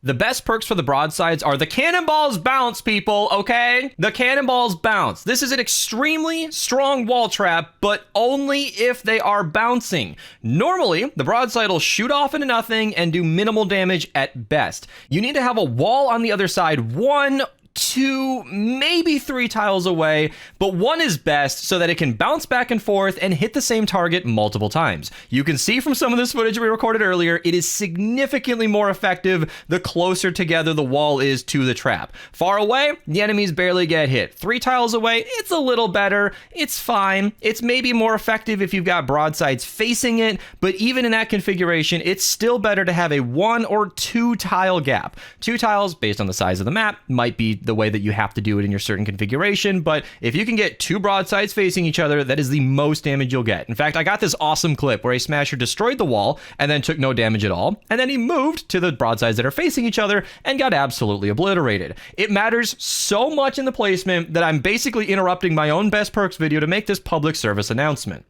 The best perks for the broadsides are the cannonballs bounce, people, okay? The cannonballs bounce. This is an extremely strong wall trap, but only if they are bouncing. Normally, the broadside will shoot off into nothing and do minimal damage at best. You need to have a wall on the other side, 1, 2, maybe 3 tiles away, but 1 is best so that it can bounce back and forth and hit the same target multiple times. You can see from some of this footage we recorded earlier, it is significantly more effective the closer together the wall is to the trap. Far away, the enemies barely get hit. 3 tiles away, it's a little better. It's fine. It's maybe more effective if you've got broadsides facing it, but even in that configuration, it's still better to have a 1 or 2 tile gap. 2 tiles, based on the size of the map, might be the way that you have to do it in your certain configuration, but if you can get 2 broadsides facing each other, that is the most damage you'll get. In fact, I got this awesome clip where a smasher destroyed the wall and then took no damage at all, and then he moved to the broadsides that are facing each other and got absolutely obliterated. It matters so much in the placement that I'm basically interrupting my own best perks video to make this public service announcement.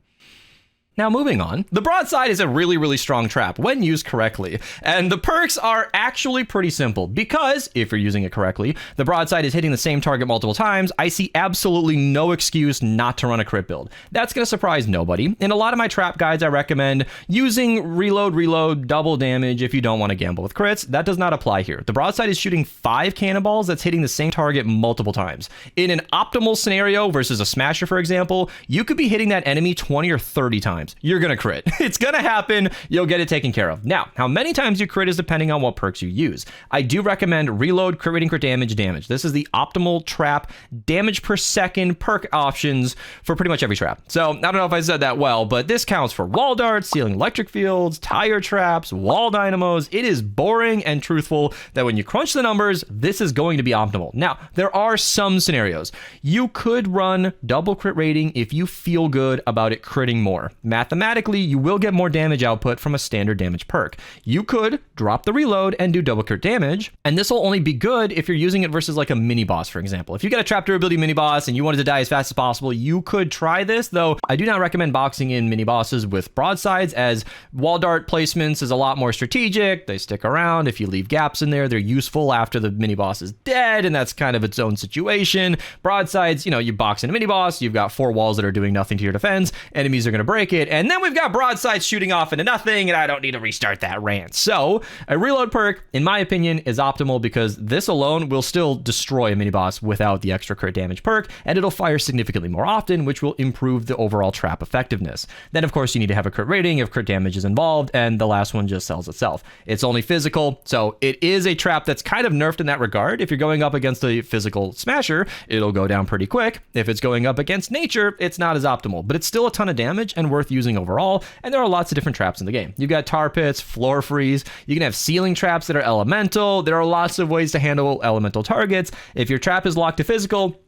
Now moving on, the broadside is a really strong trap when used correctly, and the perks are actually pretty simple because if you're using it correctly, the broadside is hitting the same target multiple times. I see absolutely no excuse not to run a crit build. That's going to surprise nobody. In a lot of my trap guides, I recommend using reload, double damage if you don't want to gamble with crits. That does not apply here. The broadside is shooting 5 cannonballs that's hitting the same target multiple times. In an optimal scenario versus a smasher, for example, you could be hitting that enemy 20 or 30 times. You're gonna crit. It's gonna happen. You'll get it taken care of. Now, how many times you crit is depending on what perks you use. I do recommend reload, crit rating, crit damage. This is the optimal trap damage per second perk options for pretty much every trap. So I don't know if I said that well, but this counts for wall darts, ceiling electric fields, tire traps, wall dynamos. It is boring and truthful that when you crunch the numbers, this is going to be optimal. Now, there are some scenarios. You could run double crit rating if you feel good about it critting more. Mathematically, you will get more damage output from a standard damage perk. You could drop the reload and do double crit damage, and this will only be good if you're using it versus like a mini boss, for example. If you get a trap durability mini boss and you wanted to die as fast as possible, you could try this, though I do not recommend boxing in mini bosses with broadsides, as wall dart placements is a lot more strategic. They stick around. If you leave gaps in there, they're useful after the mini boss is dead, and that's kind of its own situation. Broadsides, you box in a mini boss, you've got 4 walls that are doing nothing to your defense, enemies are going to break it, and then we've got broadsides shooting off into nothing, and I don't need to restart that rant. So a reload perk, in my opinion, is optimal because this alone will still destroy a mini boss without the extra crit damage perk, and it'll fire significantly more often, which will improve the overall trap effectiveness. Then, of course, you need to have a crit rating if crit damage is involved, and the last one just sells itself. It's only physical, so it is a trap that's kind of nerfed in that regard. If you're going up against a physical smasher, it'll go down pretty quick. If it's going up against nature, it's not as optimal, but it's still a ton of damage and worth using overall, and there are lots of different traps in the game. You've got tar pits, floor freeze, you can have ceiling traps that are elemental. There are lots of ways to handle elemental targets. If your trap is locked to physical,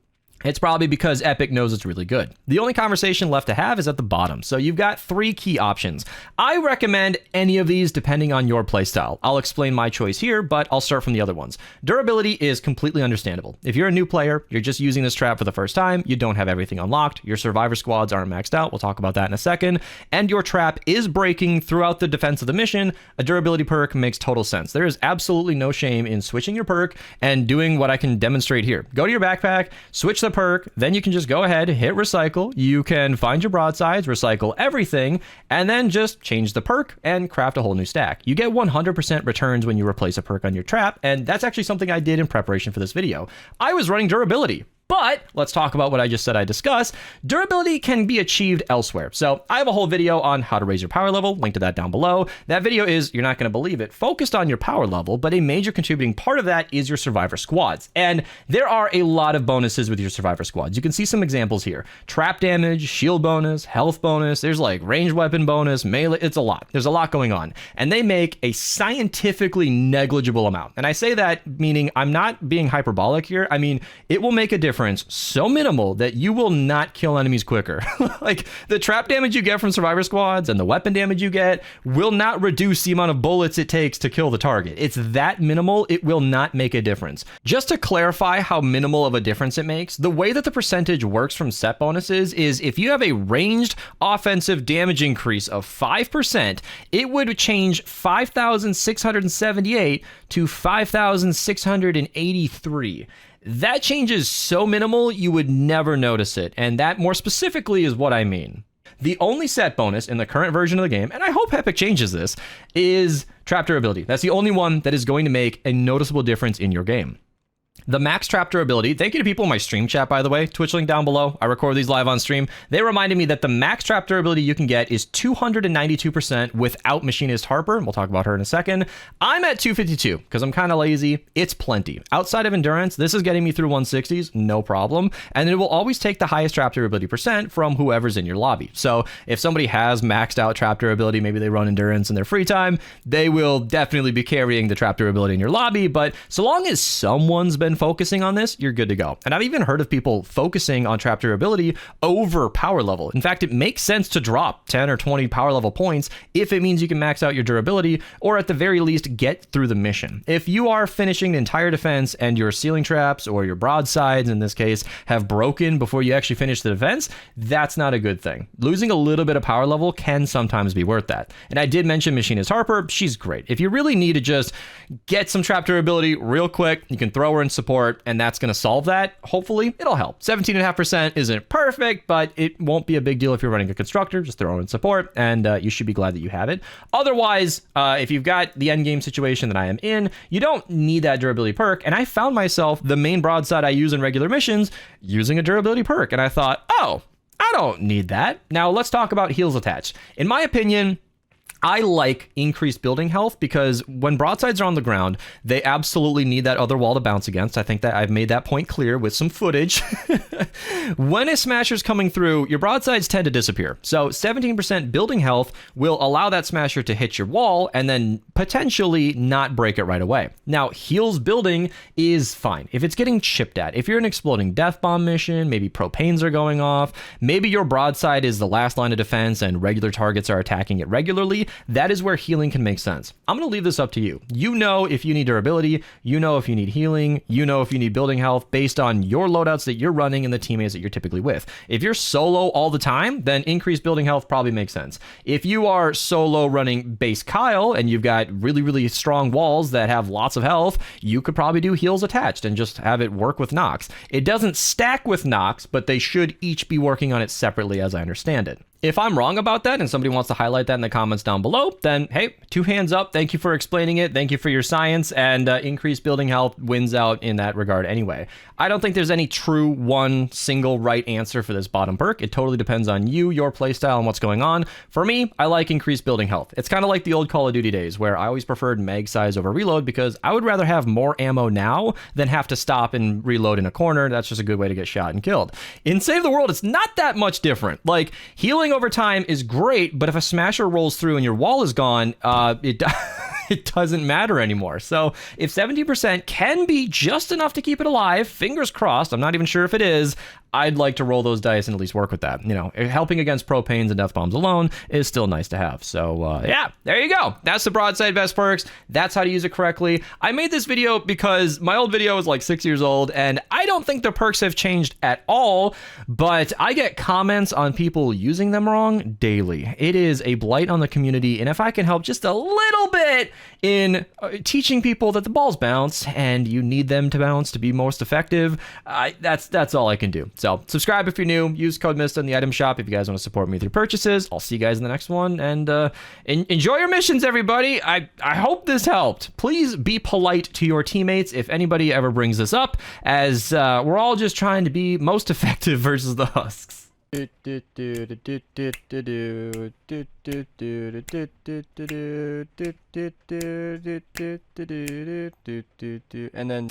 it's probably because Epic knows it's really good. The only conversation left to have is at the bottom. So you've got 3 key options. I recommend any of these depending on your playstyle. I'll explain my choice here, but I'll start from the other ones. Durability is completely understandable. If you're a new player, you're just using this trap for the first time, you don't have everything unlocked, your survivor squads aren't maxed out, we'll talk about that in a second, and your trap is breaking throughout the defense of the mission, a durability perk makes total sense. There is absolutely no shame in switching your perk and doing what I can demonstrate here. Go to your backpack, switch the perk, then you can just go ahead, hit recycle, you can find your broadsides, recycle everything, and then just change the perk and craft a whole new stack. You get 100% returns when you replace a perk on your trap, and that's actually something I did in preparation for this video. I was running durability. But let's talk about what I just said I discuss. Durability can be achieved elsewhere. So I have a whole video on how to raise your power level, link to that down below. That video is, you're not going to believe it, focused on your power level, but a major contributing part of that is your survivor squads. And there are a lot of bonuses with your survivor squads. You can see some examples here. Trap damage, shield bonus, health bonus, there's like ranged weapon bonus, melee, it's a lot. There's a lot going on. And they make a scientifically negligible amount. And I say that meaning I'm not being hyperbolic here. I mean, it will make a difference difference so minimal that you will not kill enemies quicker. Like, the trap damage you get from survivor squads and the weapon damage you get will not reduce the amount of bullets it takes to kill the target. It's that minimal, it will not make a difference. Just to clarify how minimal of a difference it makes, the way that the percentage works from set bonuses is if you have a ranged offensive damage increase of 5%, it would change 5,678 to 5,683. That change is so minimal, you would never notice it. And that more specifically is what I mean. The only set bonus in the current version of the game, and I hope Epic changes this, is trap durability. That's the only one that is going to make a noticeable difference in your game. The max trap durability, thank you to people in my stream chat, by the way, Twitch link down below. I record these live on stream. They reminded me that the max trap durability you can get is 292% without Machinist Harper. We'll talk about her in a second. I'm at 252 because I'm kind of lazy. It's plenty. Outside of endurance, this is getting me through 160s, no problem. And it will always take the highest trap durability percent from whoever's in your lobby. So if somebody has maxed out trap durability, maybe they run endurance in their free time, they will definitely be carrying the trap durability in your lobby. But so long as someone's been focusing on this, you're good to go. And I've even heard of people focusing on trap durability over power level. In fact, it makes sense to drop 10 or 20 power level points if it means you can max out your durability, or at the very least get through the mission. If you are finishing the entire defense and your ceiling traps or your broadsides in this case have broken before you actually finish the defense, that's not a good thing. Losing a little bit of power level can sometimes be worth that. And I did mention Machinist Harper. She's great. If you really need to just get some trap durability real quick, you can throw her in support, and that's going to solve that. Hopefully, it'll help. 17.5% isn't perfect, but it won't be a big deal if you're running a constructor. Just throw her in support, and you should be glad that you have it. Otherwise, if you've got the end game situation that I am in, you don't need that durability perk. And I found myself, the main broadside I use in regular missions, using a durability perk. And I thought, oh, I don't need that. Now, let's talk about heals attached. In my opinion, I like increased building health because when broadsides are on the ground, they absolutely need that other wall to bounce against. I think that I've made that point clear with some footage. When a smasher's coming through, your broadsides tend to disappear. So 17% building health will allow that smasher to hit your wall and then potentially not break it right away. Now, heals building is fine if it's getting chipped at. If you're an exploding death bomb mission, maybe propanes are going off, maybe your broadside is the last line of defense and regular targets are attacking it regularly, that is where healing can make sense. I'm going to leave this up to you. You know if you need durability, you know if you need healing, you know if you need building health based on your loadouts that you're running and the teammates that you're typically with. If you're solo all the time, then increased building health probably makes sense. If you are solo running base Kyle and you've got really, really strong walls that have lots of health, you could probably do heals attached and just have it work with Nox. It doesn't stack with Nox, but they should each be working on it separately as I understand it. If I'm wrong about that and somebody wants to highlight that in the comments down below, then hey, 2 hands up. Thank you for explaining it. Thank you for your science, and increased building health wins out in that regard anyway. I don't think there's any true one single right answer for this bottom perk. It totally depends on you, your playstyle, and what's going on. For me, I like increased building health. It's kind of like the old Call of Duty days where I always preferred mag size over reload because I would rather have more ammo now than have to stop and reload in a corner. That's just a good way to get shot and killed. In Save the World, it's not that much different. Like, healing over time is great, but if a smasher rolls through and your wall is gone, it doesn't matter anymore. So if 70% can be just enough to keep it alive, fingers crossed, I'm not even sure if it is, I'd like to roll those dice and at least work with that. You know, helping against propanes and death bombs alone is still nice to have. So yeah, there you go. That's the broadside best perks. That's how to use it correctly. I made this video because my old video was like 6 years old and I don't think the perks have changed at all, but I get comments on people using them wrong daily. It is a blight on the community, and if I can help just a little bit in teaching people that the balls bounce and you need them to bounce to be most effective, that's all I can do. So subscribe if you're new, use code Mista in the item shop if you guys want to support me through purchases. I'll see you guys in the next one, and enjoy your missions, everybody. I hope this helped. Please be polite to your teammates if anybody ever brings this up, as we're all just trying to be most effective versus the husks. And then